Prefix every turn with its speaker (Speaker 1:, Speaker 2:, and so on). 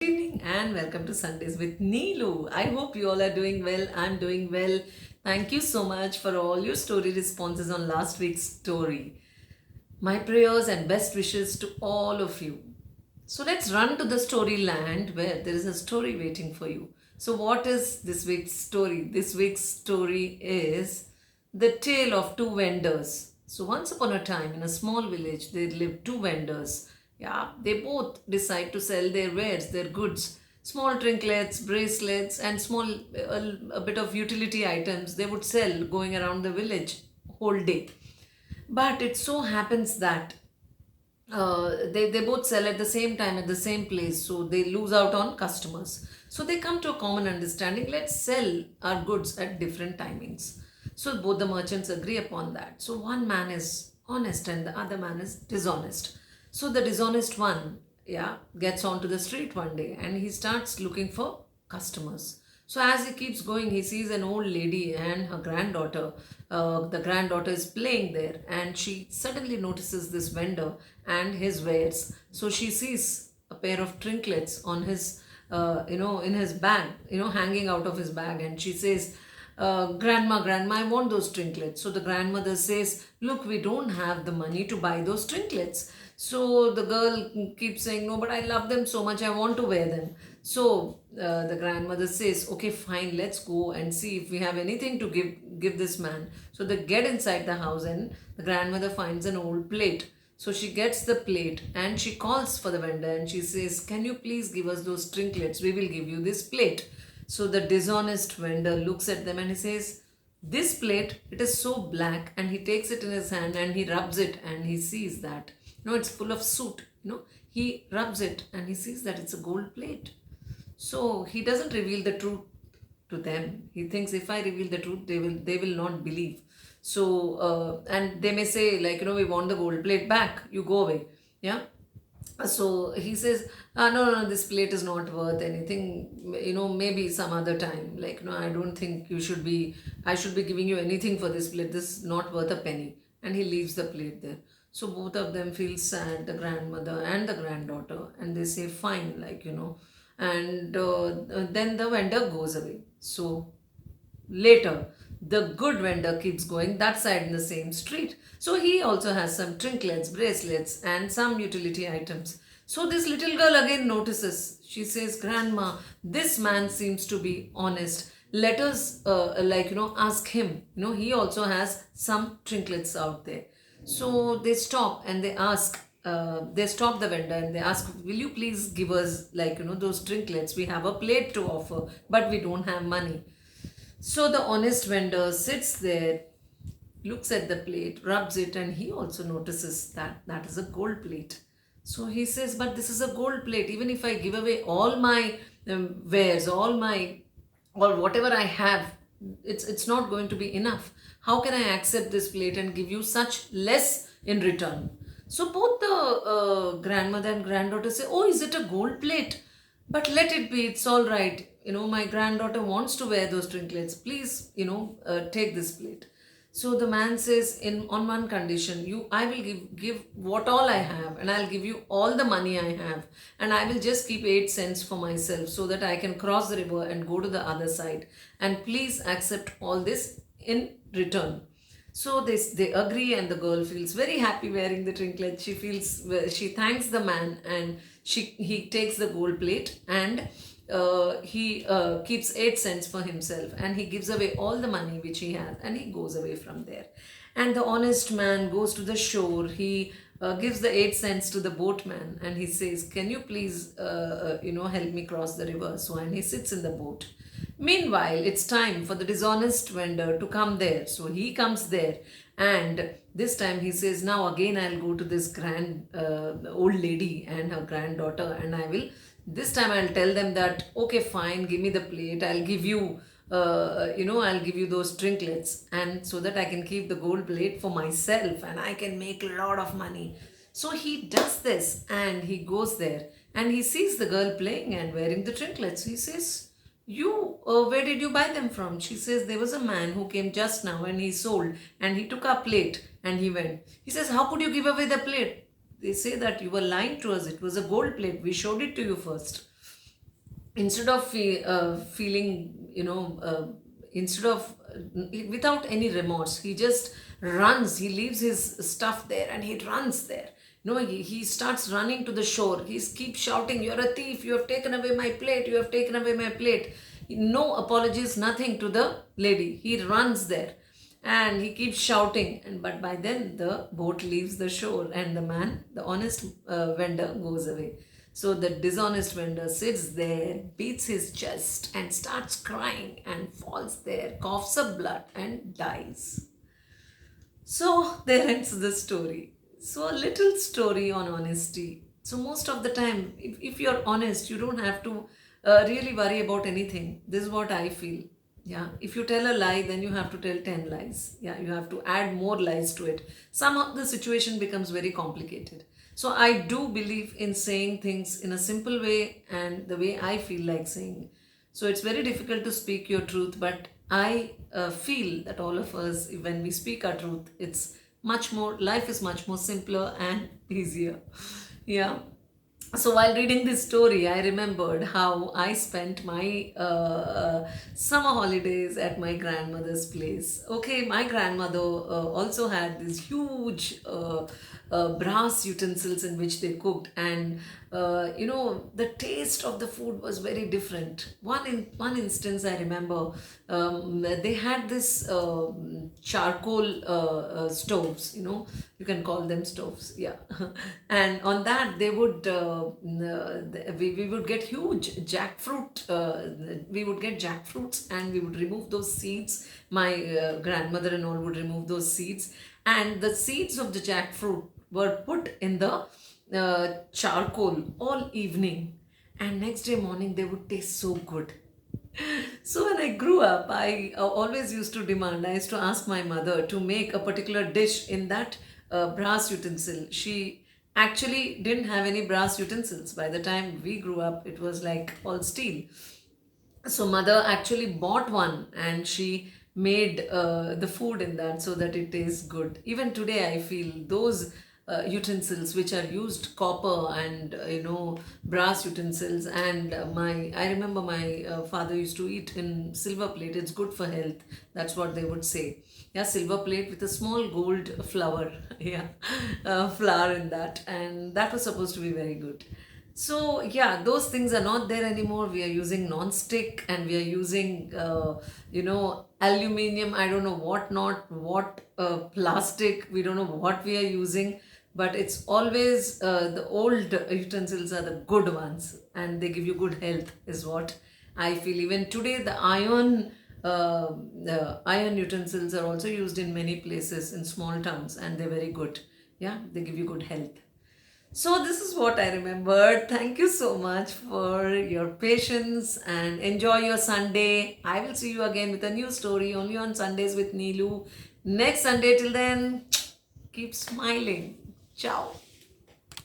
Speaker 1: Good evening and welcome to Sundays with Neelu. I hope you all are doing well. I'm doing well. Thank you so much for all your story responses on last week's story. My prayers and best wishes to all of you. So let's run to the story land where there is a story waiting for you. So, what is this week's story? This week's story is the tale of two vendors. So, once upon a time in a small village, there lived two vendors. Yeah, they both decide to sell their wares, their goods, small trinkets, bracelets, and a bit of utility items they would sell going around the village whole day. But it so happens that they both sell at the same time at the same place, so they lose out on customers. So they come to a common understanding, let's sell our goods at different timings. So both the merchants agree upon that. So one man is honest and the other man is dishonest. So the dishonest one, yeah, gets onto the street one day and he starts looking for customers. So as he keeps going, he sees an old lady and her granddaughter. The granddaughter is playing there, and she suddenly notices this vendor and his wares. So she sees a pair of trinkets on his, in his bag, hanging out of his bag, and she says, Grandma, I want those trinklets. So the grandmother says, Look, we don't have the money to buy those trinklets. So the girl keeps saying, No, but I love them so much, I want to wear them. So the grandmother says, Okay, fine, let's go and see if we have anything to give this man. So they get inside the house, and the grandmother finds an old plate. So she gets the plate and she calls for the vendor and she says, Can you please give us those trinklets? We will give you this plate. So the dishonest vendor looks at them and he says, This plate, it is so black. And he takes it in his hand and he rubs it and he sees that, it's full of soot. He rubs it and he sees that it's a gold plate. So he doesn't reveal the truth to them. He thinks if I reveal the truth, they will not believe. So and they may say, like, we want the gold plate back. You go away. Yeah. So he says, no, this plate is not worth anything. Maybe some other time. Like, no, I don't think I should be giving you anything for this plate. This is not worth a penny. And he leaves the plate there. So both of them feel sad, the grandmother and the granddaughter, and they say, fine, and then the vendor goes away. So later, the good vendor keeps going that side in the same street. So he also has some trinkets, bracelets, and some utility items. So this little girl again notices. She says, Grandma, this man seems to be honest. Let us, ask him. He also has some trinkets out there. So they stop and they stop the vendor and they ask, Will you please give us, those trinkets? We have a plate to offer, but we don't have money. So the honest vendor sits there, looks at the plate, rubs it, and he also notices that that is a gold plate. So he says, But this is a gold plate. Even if I give away all my wares, or whatever I have, it's not going to be enough. How can I accept this plate and give you such less in return? So both the grandmother and granddaughter say, Oh, is it a gold plate? But let it be, it's all right. My granddaughter wants to wear those trinkets. Please, take this plate. So the man says, in on one condition, I will give what all I have, and I'll give you all the money I have, and I will just keep 8 cents for myself so that I can cross the river and go to the other side. And please accept all this in return. So they agree, and the girl feels very happy wearing the trinket. She thanks the man, and he takes the gold plate, and he keeps 8 cents for himself, and he gives away all the money which he has, and he goes away from there. And the honest man goes to the shore. He gives the 8 cents to the boatman, and he says, Can you please help me cross the river? So and he sits in the boat. Meanwhile, it's time for the dishonest vendor to come there. So he comes there, and this time he says, Now again, I'll go to this grand old lady and her granddaughter, and this time I'll tell them that, okay, fine, give me the plate. I'll give you those trinkets, and so that I can keep the gold plate for myself and I can make a lot of money. So he does this and he goes there and he sees the girl playing and wearing the trinkets. He says, where did you buy them from? She says, There was a man who came just now and he sold and he took our plate and he went. He says, How could you give away the plate? They say that you were lying to us. It was a gold plate. We showed it to you first. instead of feeling, instead of without any remorse, he just runs. He leaves his stuff there and he runs there. He starts running to the shore. He keeps shouting, "You're a thief, you have taken away my plate, you have taken away my plate." No apologies, nothing to the lady. He runs there and he keeps shouting, and but by then the boat leaves the shore and the man, the honest vendor, goes away. So the dishonest vendor sits there, beats his chest and starts crying and falls there, coughs up blood and dies. So there ends the story. So a little story on honesty. So most of the time, if you're honest, you don't have to really worry about anything. This is what I feel. Yeah, if you tell a lie, then you have to tell 10 lies. Yeah, you have to add more lies to it. Somehow the situation becomes very complicated. So I do believe in saying things in a simple way and the way I feel like saying. So it's very difficult to speak your truth, but I feel that all of us, when we speak our truth, it's much more, life is much more simpler and easier. Yeah. So while reading this story, I remembered how I spent my summer holidays at my grandmother's place. Okay, my grandmother also had these huge brass utensils in which they cooked, and the taste of the food was very different. One instance I remember, they had this charcoal stoves. You can call them stoves, yeah. And on that they would we would get huge jackfruit. We would get jackfruits and we would remove those seeds. My grandmother and all would remove those seeds, and the seeds of the jackfruit were put in the charcoal all evening, and next day morning they would taste so good. So when I grew up, I always used to demand, I used to ask my mother to make a particular dish in that brass utensil. She actually didn't have any brass utensils. By the time we grew up, it was like all steel. So mother actually bought one and she made the food in that so that it tastes good. Even today I feel those utensils which are used, copper and brass utensils, and my I remember my father used to eat in silver plate. It's good for health, that's what they would say. Yeah, silver plate with a small gold flower. Yeah, flower in that, and that was supposed to be very good. So yeah, those things are not there anymore. We are using non-stick and we are using aluminium. I don't know what, not what, plastic. We don't know what we are using, but it's always the old utensils are the good ones and they give you good health, is what I feel. Even today, the iron utensils are also used in many places in small towns and they're very good. Yeah, they give you good health. So, this is what I remembered. Thank you so much for your patience and enjoy your Sunday. I will see you again with a new story only on Sundays with Neelu next Sunday. Till then, keep smiling. Ciao.